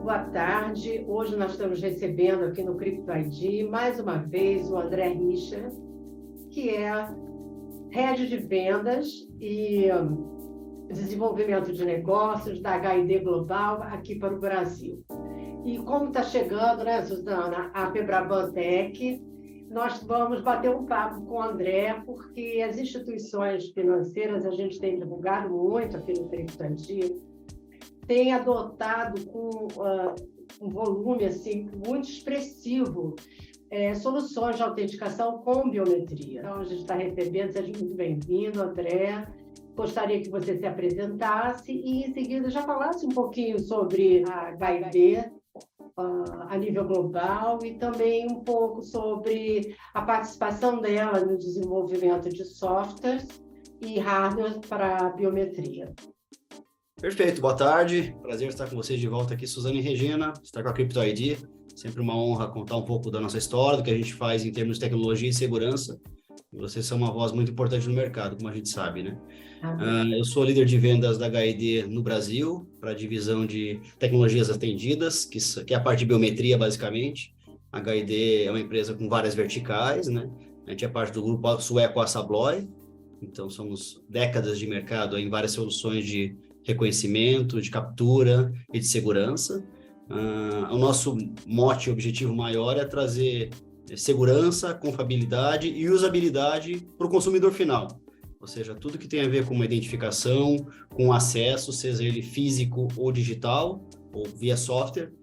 boa tarde. Hoje nós estamos recebendo aqui no Crypto ID, mais uma vez, o André Richer, que é Head de Vendas e Desenvolvimento de Negócios da HID Global aqui para o Brasil. E como está chegando, né, Suzana, a Febraban Tech, nós vamos bater um papo com o André, porque as instituições financeiras, a gente tem divulgado muito aqui no Crypto ID, tem adotado com um volume assim, muito expressivo soluções de autenticação com biometria. Então, a gente está recebendo, seja muito bem-vindo, André. Gostaria que você se apresentasse e, em seguida, já falasse um pouquinho sobre a HID a nível global e também um pouco sobre a participação dela no desenvolvimento de softwares e hardware para biometria. Perfeito, boa tarde, prazer estar com vocês de volta aqui, Suzana e Regina, estar com a Crypto ID, sempre uma honra contar um pouco da nossa história, do que a gente faz em termos de tecnologia e segurança, e vocês são uma voz muito importante no mercado, como a gente sabe, né? Eu sou líder de vendas da HID no Brasil, para a divisão de tecnologias atendidas, que é a parte de biometria, basicamente. A HID é uma empresa com várias verticais, né? A gente é parte do grupo sueco Assa Abloy, então somos décadas de mercado em várias soluções de reconhecimento, de captura e de segurança. O nosso mote, objetivo maior é trazer segurança, confiabilidade e usabilidade para o consumidor final. Ou seja, tudo que tem a ver com uma identificação, com acesso, seja ele físico ou digital, ou via software,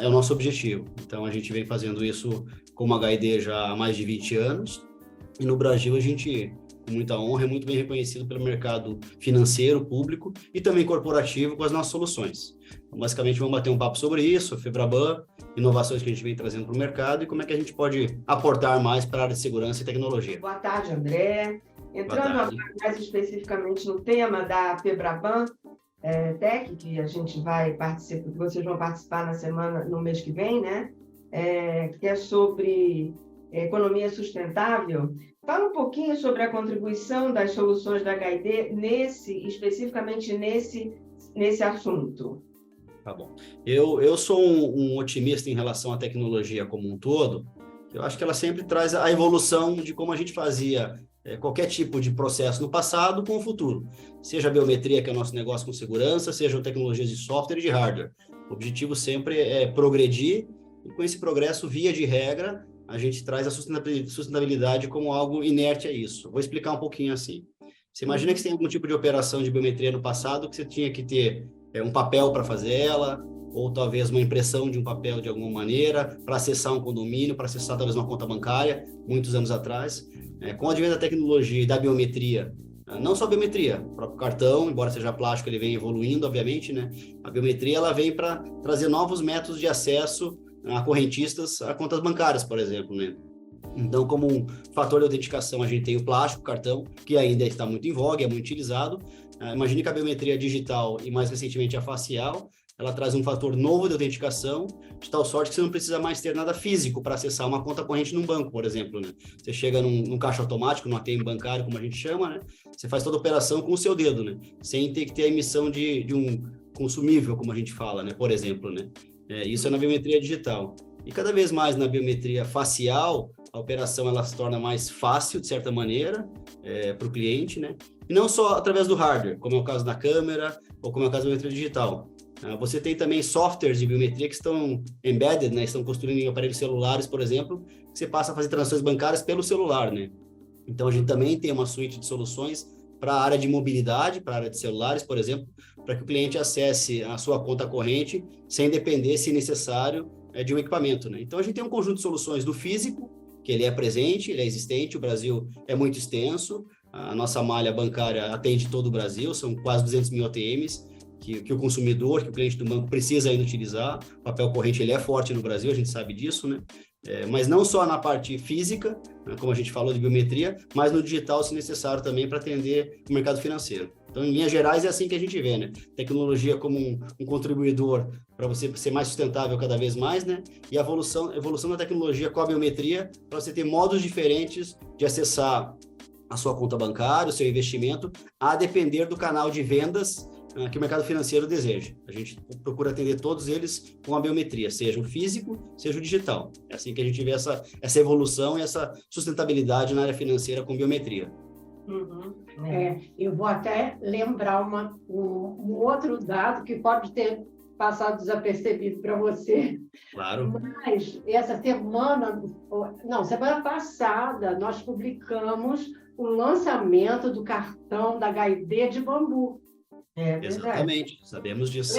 é o nosso objetivo. Então, a gente vem fazendo isso como HID já há mais de 20 anos. E no Brasil, a gente, com muita honra, é muito bem reconhecido pelo mercado financeiro, público e também corporativo com as nossas soluções. Então, basicamente, vamos bater um papo sobre isso, a Febraban, inovações que a gente vem trazendo para o mercado e como é que a gente pode aportar mais para a área de segurança e tecnologia. Boa tarde, André. Entrando mais especificamente no tema da Febraban Tech, que a gente vai participar, que vocês vão participar no mês que vem, né? Que é sobre economia sustentável. Fala um pouquinho sobre a contribuição das soluções da HID especificamente nesse assunto. Tá bom. Eu sou um otimista em relação à tecnologia como um todo. Eu acho que ela sempre traz a evolução de como a gente fazia qualquer tipo de processo no passado com o futuro. Seja a biometria, que é o nosso negócio com segurança, sejam tecnologias de software e de hardware. O objetivo sempre é progredir e com esse progresso, via de regra, a gente traz a sustentabilidade como algo inerte a isso. Vou explicar um pouquinho assim. Você imagina que você tem algum tipo de operação de biometria no passado que você tinha que ter um papel para fazer ela, ou talvez uma impressão de um papel de alguma maneira, para acessar um condomínio, para acessar talvez uma conta bancária, muitos anos atrás. Com o advento da tecnologia e da biometria, não só a biometria, o próprio cartão, embora seja plástico, ele vem evoluindo, obviamente, né? A biometria, ela vem para trazer novos métodos de acesso a correntistas a contas bancárias, por exemplo, né? Então, como um fator de autenticação, a gente tem o plástico, o cartão, que ainda está muito em voga, é muito utilizado. Imagine que a biometria digital e, mais recentemente, a facial, ela traz um fator novo de autenticação, de tal sorte que você não precisa mais ter nada físico para acessar uma conta corrente num banco, por exemplo, né? Você chega num caixa automático, num ATM bancário, como a gente chama, né? Você faz toda a operação com o seu dedo, né? Sem ter que ter a emissão de um consumível, como a gente fala, né? Por exemplo, né? Isso é na biometria digital. E cada vez mais na biometria facial, a operação ela se torna mais fácil, de certa maneira, para o cliente, né? E não só através do hardware, como é o caso da câmera, ou como é o caso da biometria digital. Você tem também softwares de biometria que estão embedded, né? Estão construindo em aparelhos celulares, por exemplo, que você passa a fazer transações bancárias pelo celular, né? Então, a gente também tem uma suíte de soluções para a área de mobilidade, para a área de celulares, por exemplo, para que o cliente acesse a sua conta corrente sem depender, se necessário, de um equipamento, né? Então, a gente tem um conjunto de soluções do físico, que ele é presente, ele é existente, o Brasil é muito extenso, a nossa malha bancária atende todo o Brasil, são quase 200 mil ATMs, que o consumidor, que o cliente do banco precisa ainda utilizar. O papel corrente ele é forte no Brasil, a gente sabe disso, né? Mas não só na parte física, né, como a gente falou de biometria, mas no digital, se necessário, também para atender o mercado financeiro. Então, em linhas gerais, é assim que a gente vê, né? Tecnologia como um contribuidor para você ser mais sustentável cada vez mais, né? E a evolução da tecnologia com a biometria para você ter modos diferentes de acessar a sua conta bancária, o seu investimento, a depender do canal de vendas que o mercado financeiro deseja. A gente procura atender todos eles com a biometria, seja o físico, seja o digital. É assim que a gente vê essa evolução e essa sustentabilidade na área financeira com biometria. Eu vou até lembrar um outro dado que pode ter passado desapercebido para você. Claro. Mas essa semana passada, nós publicamos o lançamento do cartão da HD de bambu. Exatamente, sabemos disso.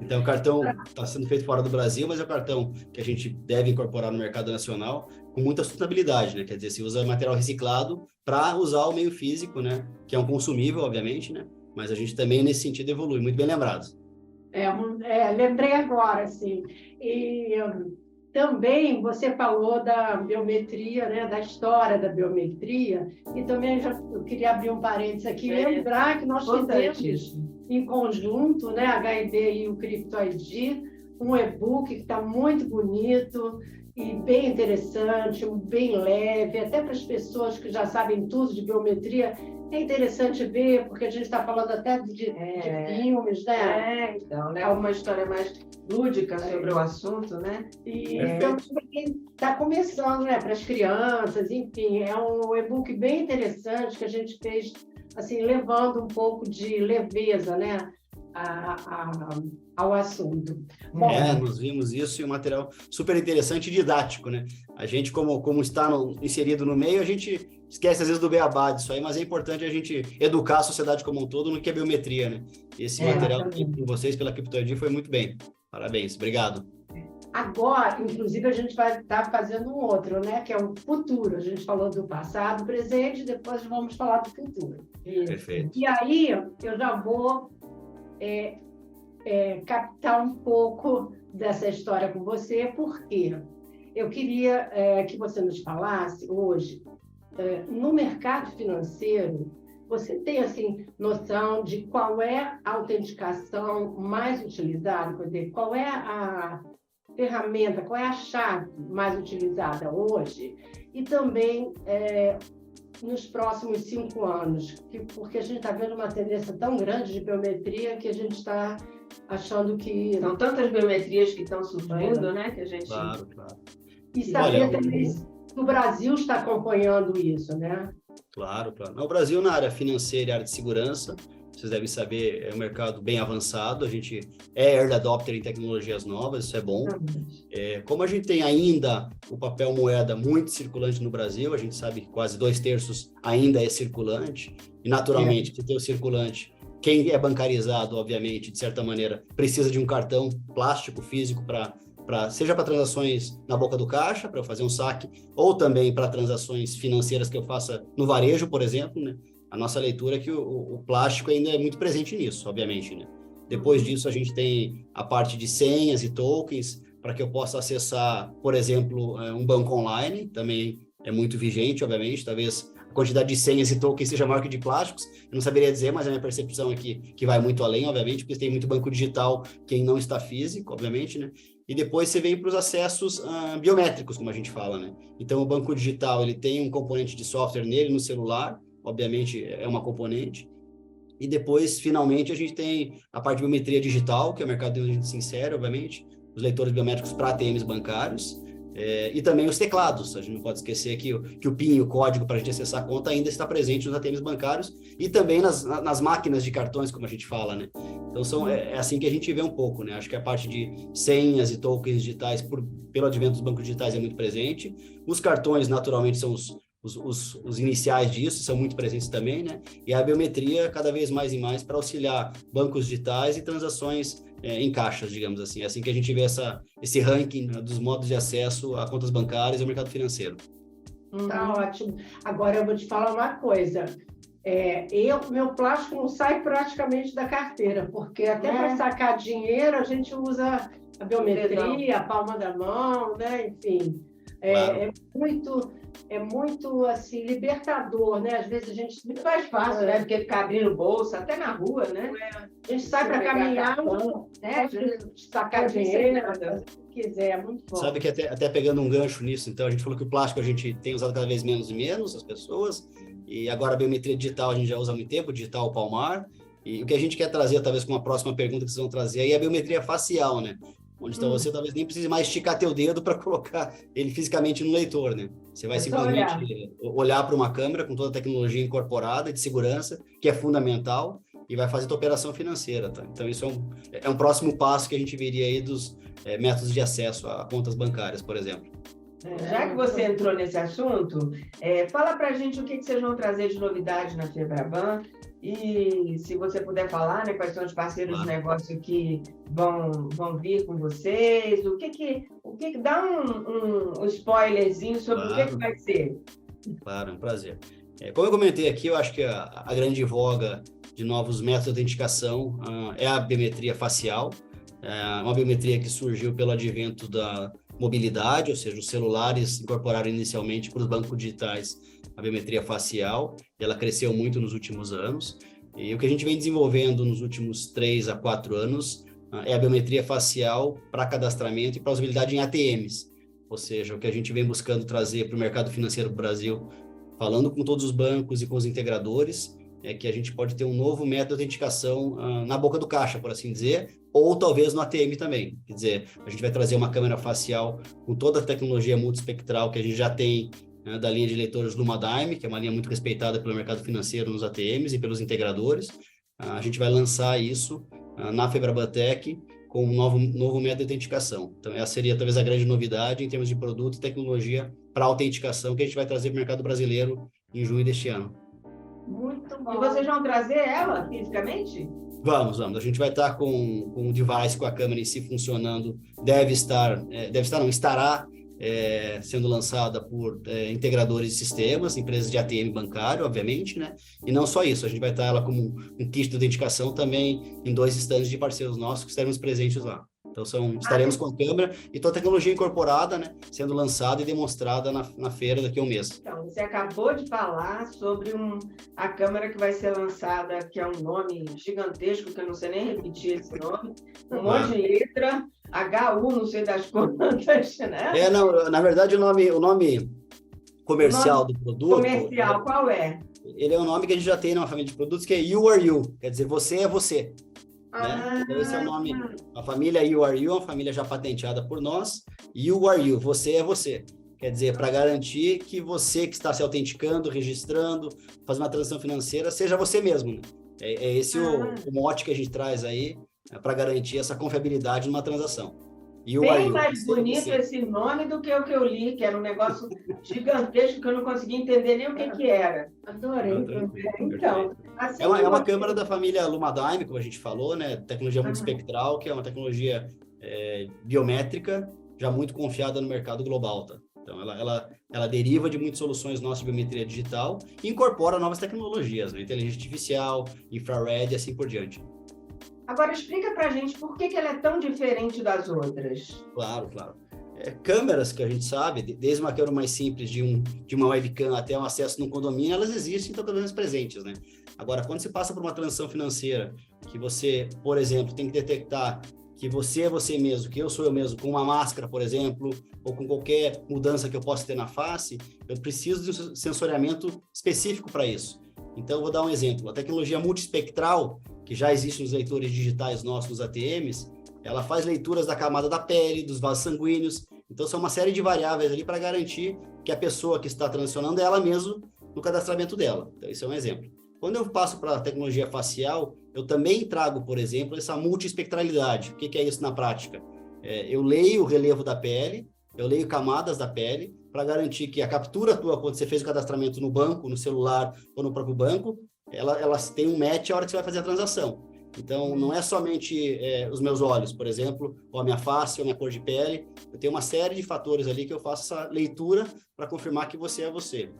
Então, o cartão está sendo feito fora do Brasil, mas é o cartão que a gente deve incorporar no mercado nacional com muita sustentabilidade, né? Quer dizer, se usa material reciclado para usar o meio físico, né? Que é um consumível, obviamente, né? Mas a gente também, nesse sentido, evolui. Muito bem lembrado. Lembrei agora, sim. E também você falou da biometria, né? Da história da biometria, e também eu queria abrir um parênteses aqui, lembrar que nós fizemos em conjunto, né, a HD e o Crypto ID, um e-book que está muito bonito e bem interessante, bem leve, até para as pessoas que já sabem tudo de biometria. É interessante ver, porque a gente está falando até de filmes, né? Então, né? Uma história mais lúdica sobre o assunto, né? E então, para quem está começando, né? Para as crianças, enfim, é um e-book bem interessante que a gente fez, assim, levando um pouco de leveza, né? Ao assunto. Bom, nós vimos isso e um material super interessante e didático, né? A gente, como está inserido no meio, a gente esquece às vezes do beabá disso aí, mas é importante a gente educar a sociedade como um todo no que é biometria, né? Esse material com vocês pela Crypto ID foi muito bem. Parabéns, obrigado. Agora, inclusive, a gente vai estar fazendo um outro, né? Que é o futuro. A gente falou do passado, presente, depois vamos falar do futuro. Perfeito. E aí, eu já vou captar um pouco dessa história com você, porque eu queria que você nos falasse hoje, no mercado financeiro, você tem assim, noção de qual é a autenticação mais utilizada, quer dizer, qual é a ferramenta, qual é a chave mais utilizada hoje, e também nos próximos 5 anos, porque a gente está vendo uma tendência tão grande de biometria que a gente está achando que... São tantas biometrias que estão surgindo, né? Que a gente... Claro. E saber também se o Brasil está acompanhando isso, né? Claro. O Brasil, na área financeira e área de segurança, vocês devem saber, é um mercado bem avançado, a gente é early adopter em tecnologias novas, isso é bom. Como a gente tem ainda o papel moeda muito circulante no Brasil, a gente sabe que quase 2/3 ainda é circulante, e naturalmente, para ter o circulante, quem é bancarizado, obviamente, de certa maneira, precisa de um cartão plástico, físico, seja para transações na boca do caixa, para eu fazer um saque, ou também para transações financeiras que eu faça no varejo, por exemplo, né? A nossa leitura é que o plástico ainda é muito presente nisso, obviamente, né? Depois disso, a gente tem a parte de senhas e tokens, para que eu possa acessar, por exemplo, um banco online, também é muito vigente, obviamente, talvez a quantidade de senhas e tokens seja maior que de plásticos, eu não saberia dizer, mas a minha percepção é que vai muito além, obviamente, porque tem muito banco digital que não está físico, obviamente, né? E depois você vem para os acessos biométricos, como a gente fala, né? Então, o banco digital, ele tem um componente de software nele, no celular, obviamente é uma componente, e depois, finalmente, a gente tem a parte de biometria digital, que é o mercado onde a gente se insere, obviamente, os leitores biométricos para ATMs bancários, e também os teclados. A gente não pode esquecer que o PIN, o código para a gente acessar a conta, ainda está presente nos ATMs bancários e também nas máquinas de cartões, como a gente fala, né? Então, é assim que a gente vê um pouco, né? Acho que a parte de senhas e tokens digitais, pelo advento dos bancos digitais, é muito presente. Os cartões, naturalmente, são os iniciais disso, são muito presentes também, né? E a biometria, cada vez mais e mais, para auxiliar bancos digitais e transações em caixas, digamos assim. É assim que a gente vê esse ranking, né, dos modos de acesso a contas bancárias e ao mercado financeiro. Tá ótimo. Agora eu vou te falar uma coisa. Meu plástico não sai praticamente da carteira, porque até para sacar dinheiro a gente usa a biometria, a palma da mão, né? Enfim, Claro. É muito assim, libertador, né? Às vezes a gente... Muito mais fácil, né? Porque ficar abrindo bolsa, até na rua, né? A gente sai para caminhar, né? Sacar dinheiro, se quiser, é muito bom. Sabe que até pegando um gancho nisso, então a gente falou que o plástico a gente tem usado cada vez menos e menos, as pessoas, e agora a biometria digital a gente já usa há muito tempo, digital palmar, E o que a gente quer trazer, talvez com uma próxima pergunta que vocês vão trazer, aí é a biometria facial, né? Onde então você talvez nem precise mais esticar teu dedo para colocar ele fisicamente no leitor, né? Você vai simplesmente olhar para uma câmera com toda a tecnologia incorporada de segurança, que é fundamental, e vai fazer tua operação financeira, tá? Então isso é um próximo passo que a gente veria aí dos métodos de acesso a contas bancárias, por exemplo. Já que você entrou nesse assunto, fala para a gente o que vocês vão trazer de novidade na Febraban e se você puder falar, né, quais são os parceiros de negócio que vão vir com vocês, o que dá um spoilerzinho sobre o que vai ser. Claro, é um prazer. Como eu comentei aqui, eu acho que a grande voga de novos métodos de autenticação é a biometria facial, uma biometria que surgiu pelo advento da mobilidade, ou seja, os celulares incorporaram inicialmente para os bancos digitais a biometria facial, e ela cresceu muito nos últimos anos, e o que a gente vem desenvolvendo nos últimos 3 a 4 anos é a biometria facial para cadastramento e para usabilidade em ATMs, ou seja, o que a gente vem buscando trazer para o mercado financeiro do Brasil, falando com todos os bancos e com os integradores, é que a gente pode ter um novo método de autenticação na boca do caixa, por assim dizer, ou talvez no ATM também. Quer dizer, a gente vai trazer uma câmera facial com toda a tecnologia multiespectral que a gente já tem da linha de leitores Lumadyme, que é uma linha muito respeitada pelo mercado financeiro nos ATMs e pelos integradores. A gente vai lançar isso na Febraban Tech com um novo método de autenticação. Então, essa seria talvez a grande novidade em termos de produto e tecnologia para autenticação que a gente vai trazer para o mercado brasileiro em junho deste ano. Muito bom. E vocês vão trazer ela fisicamente? Vamos. A gente vai estar com o device, com a câmera em si funcionando. Estará sendo lançada por integradores de sistemas, empresas de ATM bancário, obviamente, né? E não só isso, a gente vai estar ela como um kit de autenticação também em 2 stands de parceiros nossos que estaremos presentes lá. Então, estaremos com a câmera e toda a tecnologia incorporada, né, sendo lançada e demonstrada na feira daqui a um mês. Então, você acabou de falar sobre a câmera que vai ser lançada, que é um nome gigantesco, que eu não sei nem repetir esse nome, um monte de letra, HU, não sei das quantas, né? Na verdade, o nome comercial do produto... Comercial, qual é? Ele é um nome que a gente já tem numa família de produtos, que é You Are You, quer dizer, você é você. Né? Então, esse é o nome. A família You Are You é uma família já patenteada por nós. You Are You, você é você. Quer dizer, para garantir que você que está se autenticando, registrando, fazendo uma transação financeira, seja você mesmo. Né? É esse o mote que a gente traz aí para garantir essa confiabilidade numa transação. Bem mais bonito esse nome do que o que eu li, que era um negócio gigantesco que eu não conseguia entender nem o que era. Adorei. Então, assim, é uma câmera da família Lumadyme, como a gente falou, né? Tecnologia multiespectral, que é uma tecnologia biométrica, já muito confiada no mercado global. Tá? Então, ela deriva de muitas soluções nossas de biometria digital e incorpora novas tecnologias, né? Inteligência artificial, infrared e assim por diante. Agora, explica para a gente por que ela é tão diferente das outras. Claro. Câmeras que a gente sabe, desde uma câmera mais simples de uma webcam até um acesso num condomínio, elas existem e estão todas presentes, né? Agora, quando você passa por uma transação financeira, que você, por exemplo, tem que detectar que você é você mesmo, que eu sou eu mesmo, com uma máscara, por exemplo, ou com qualquer mudança que eu possa ter na face, eu preciso de um sensoriamento específico para isso. Então, eu vou dar um exemplo. A tecnologia multiespectral, que já existe nos leitores digitais nossos, nos ATMs, ela faz leituras da camada da pele, dos vasos sanguíneos. Então, são uma série de variáveis ali para garantir que a pessoa que está transacionando é ela mesma no cadastramento dela. Então, esse é um exemplo. Quando eu passo para a tecnologia facial, eu também trago, por exemplo, essa multiespectralidade. O que é isso na prática? Eu leio o relevo da pele, eu leio camadas da pele, para garantir que a captura tua, quando você fez o cadastramento no banco, no celular ou no próprio banco, elas têm um match a hora que você vai fazer a transação. Então, não é somente os meus olhos, por exemplo, ou a minha face, ou a minha cor de pele. Eu tenho uma série de fatores ali que eu faço essa leitura para confirmar que você é você.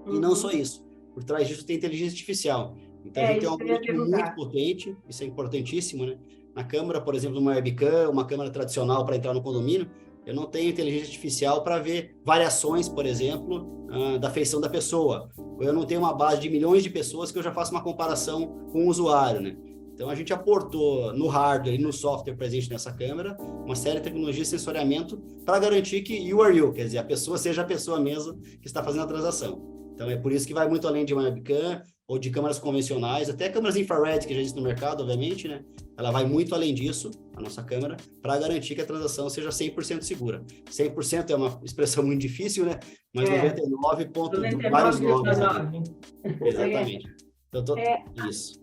E não só isso. Por trás disso tem inteligência artificial. Então, a gente tem um algoritmo muito potente, isso é importantíssimo, né? Na câmera, por exemplo, uma webcam, uma câmera tradicional para entrar no condomínio, eu não tenho inteligência artificial para ver variações, por exemplo, da feição da pessoa. Ou eu não tenho uma base de milhões de pessoas que eu já faço uma comparação com o usuário, né? Então, a gente aportou no hardware e no software presente nessa câmera uma série de tecnologias de sensoriamento para garantir que you are you, quer dizer, a pessoa seja a pessoa mesma que está fazendo a transação. Então, é por isso que vai muito além de uma webcam, ou de câmeras convencionais, até câmeras infrared que já existem no mercado, obviamente, né? Ela vai muito além disso, a nossa câmera, para garantir que a transação seja 100% segura. 100% é uma expressão muito difícil, né? Mas 99 ponto vários nomes. Exatamente. Então, isso.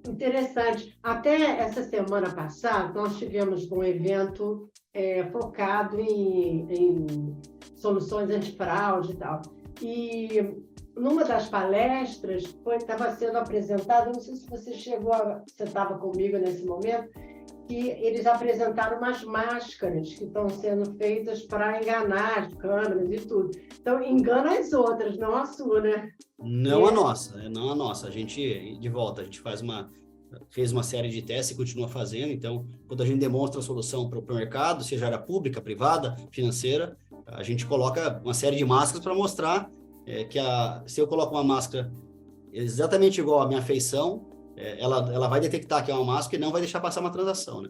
Interessante. Até essa semana passada, nós tivemos um evento focado em soluções antifraude e tal. E numa das palestras estava sendo apresentado, não sei se você você estava comigo nesse momento, que eles apresentaram umas máscaras que estão sendo feitas para enganar as câmeras e tudo. Então, engana as outras, não a sua, né? Não a nossa. A gente, de volta, a gente fez uma série de testes e continua fazendo. Então, quando a gente demonstra a solução para o mercado, seja área pública, privada, financeira, a gente coloca uma série de máscaras para mostrar se eu coloco uma máscara exatamente igual à minha feição, ela vai detectar que é uma máscara e não vai deixar passar uma transação, né?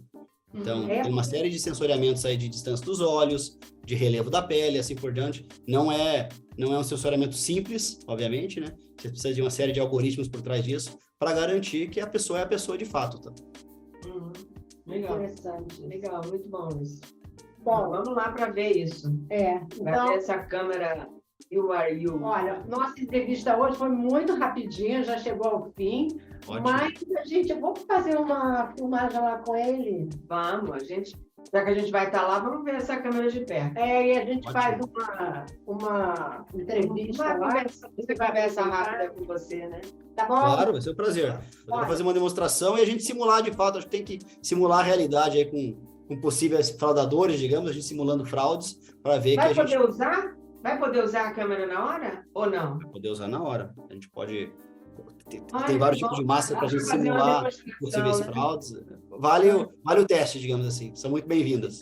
Então, tem uma série de sensoriamentos aí de distância dos olhos, de relevo da pele, assim por diante. Não é um sensoriamento simples, obviamente, né? Você precisa de uma série de algoritmos por trás disso para garantir que a pessoa é a pessoa de fato, tá? Legal. Interessante. Legal, muito bom isso. Bom, vamos lá para ver isso. Para ver essa câmera You Are You. Olha, nossa entrevista hoje foi muito rapidinha, já chegou ao fim. Ótimo. Mas, vamos fazer uma filmagem lá com ele? Vamos, já que a gente vai estar lá, vamos ver essa câmera de perto. E a gente faz uma entrevista lá. Você conversa rápida com você, né? Tá bom? Claro, vai ser um prazer. Eu vou fazer uma demonstração e a gente simular de fato. Acho que tem que simular a realidade aí com possíveis fraudadores, digamos, a gente simulando fraudes para ver que a gente... Vai poder usar a câmera na hora ou não? Vai poder usar na hora. A gente pode... Tem vários tipos de máscara para a gente simular possíveis fraudes. Vale o teste, digamos assim. São muito bem-vindas.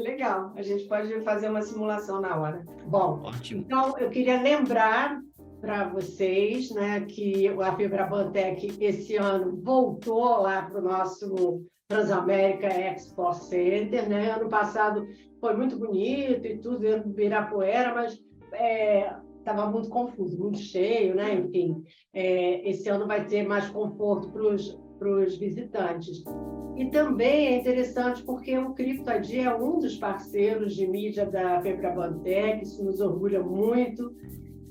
Legal. A gente pode fazer uma simulação na hora. Bom, ótimo. Então, eu queria lembrar para vocês, né, que a Febraban Tech esse ano voltou lá para o nosso Transamérica Expo Center, né? Ano passado foi muito bonito e tudo, dentro do Ibirapuera, mas estava muito confuso, muito cheio, né? Enfim, esse ano vai ter mais conforto para os visitantes. E também é interessante porque o Crypto ID é um dos parceiros de mídia da Febraban Tech, isso nos orgulha muito,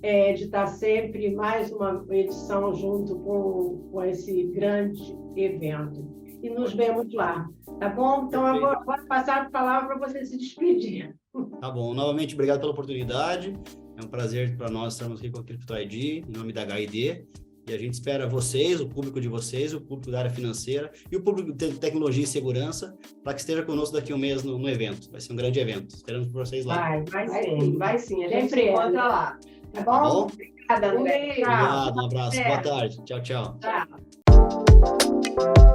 de estar sempre mais uma edição junto com esse grande evento. E nos vemos lá, tá bom? Então, eu vou passar a palavra para você se despedir. Tá bom. Novamente, obrigado pela oportunidade. É um prazer para nós estarmos aqui com a Crypto ID, em nome da HID. E a gente espera vocês, o público de vocês, o público da área financeira e o público de tecnologia e segurança, para que esteja conosco daqui a um mês no evento. Vai ser um grande evento. Esperamos por vocês lá. Vai sim. A gente se encontra lá. Tá bom? Tá bom? Obrigada, André. Obrigado, um abraço. Boa tarde. Tchau, tchau. Tchau.